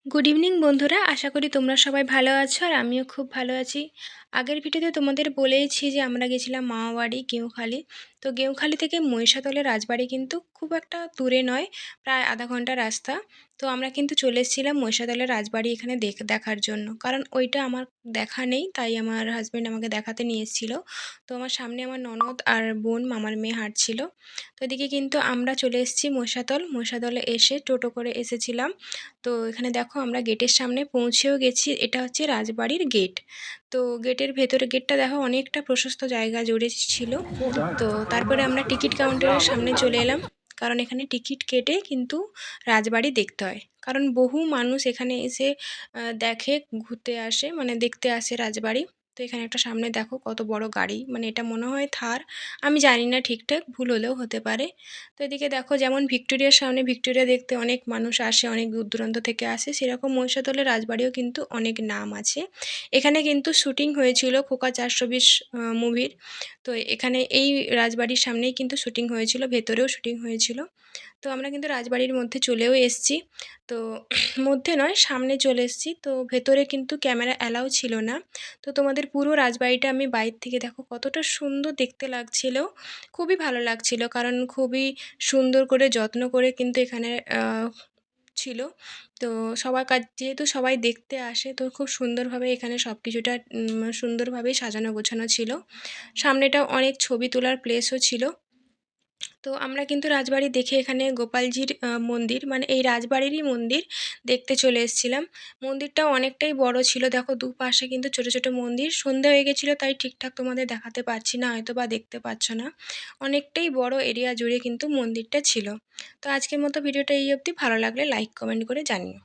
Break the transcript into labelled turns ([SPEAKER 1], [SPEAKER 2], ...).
[SPEAKER 1] Good evening বন্ধুরা, আশা করি তোমরা সবাই ভালো আছো আর আমিও খুব ভালো আছি। আগের ভিডিওতে তোমাদের বলেইছি যে আমরা গেছিলাম মামাবাড়ি গেঁওখালি। তো গেঁওখালি থেকে মহিষাদলের রাজবাড়ি কিন্তু খুব একটা দূরে নয়, প্রায় আধা ঘন্টা রাস্তা। তো আমরা কিন্তু চলে এসেছিলাম মহিষাদলের রাজবাড়ি এখানে দেখার জন্য, কারণ ওইটা আমার দেখা নেই, তাই আমার হাজব্যান্ড আমাকে দেখাতে নিয়ে এসেছিলো। তো আমার সামনে আমার ননদ আর বোন মামার মেয়ে হাঁটছিল। তো এদিকে কিন্তু আমরা চলে এসেছি মহিষাদলে এসে টোটো করে এসেছিলাম। তো এখানে দেখো আমরা গেটের সামনে পৌঁছেও গেছি, এটা হচ্ছে রাজবাড়ির গেট। তো গেটের ভেতরে গেটটা দেখো অনেকটা প্রশস্ত জায়গা জুড়ে ছিল। তো তারপরে আমরা টিকিট কাউন্টারের সামনে চলে এলাম, কারণ এখানে টিকিট কেটে কিন্তু রাজবাড়ি দেখতে হয়, কারণ বহু মানুষ এখানে এসে দেখে, ঘুরতে আসে, মানে দেখতে আসে রাজবাড়ি। তো এখানে একটা সামনে দেখো কত বড় গাড়ি, মানে এটা মনে হয় থার, আমি জানি না ঠিকঠাক, ভুল হলেও হতে পারে। তো এদিকে দেখো যেমন ভিক্টোরিয়ার সামনে ভিক্টোরিয়া দেখতে অনেক মানুষ আসে, অনেক দূর দূরান্ত থেকে আসে, সেরকম মহিষাদলের রাজবাড়িও কিন্তু অনেক নাম আছে। এখানে কিন্তু শুটিং হয়েছিল খোকা 420 মুভির। তো এখানে এই রাজবাড়ির সামনেই কিন্তু শুটিং হয়েছিল, ভেতরেও শুটিং হয়েছিল। তো আমরা কিন্তু রাজবাড়ির মধ্যে চলেও এসেছি। তো মধ্যে নয়, সামনে চলে এসেছি। তো ভেতরে কিন্তু ক্যামেরা অ্যালাউ ছিল না। তো তোমাদের পুরো রাজবাড়িটা আমি বাইরে থেকে দেখো কতটা সুন্দর দেখতে লাগছিল, খুবই ভালো লাগছিল, কারণ খুবই সুন্দর করে যত্ন করে কিন্তু এখানে ছিল। তো সবার কাজ যেহেতু সবাই দেখতে আসে, তো খুব সুন্দরভাবে এখানে সব কিছুটা সুন্দরভাবেই সাজানো গোছানো ছিল। সামনেটা অনেক ছবি তোলার প্লেসও ছিল। তো আমরা কিন্তু রাজবাড়ি দেখে এখানে গোপালজির মন্দির, মানে এই রাজবাড়িরই মন্দির দেখতে চলে এসেছিলাম। মন্দিরটাও অনেকটাই বড় ছিল, দেখো দুপাশে কিন্তু ছোট ছোট মন্দির। সন্ধে হয়ে গেছিলো তাই ঠিকঠাক তোমাদের দেখাতে পারছি না, হয়তো বা দেখতে পাচ্ছ না। অনেকটাই বড় এরিয়া জুড়ে কিন্তু মন্দিরটা ছিল। তো আজকের মতো ভিডিওটা এই অবধি, ভালো লাগলে লাইক কমেন্ট করে জানিও।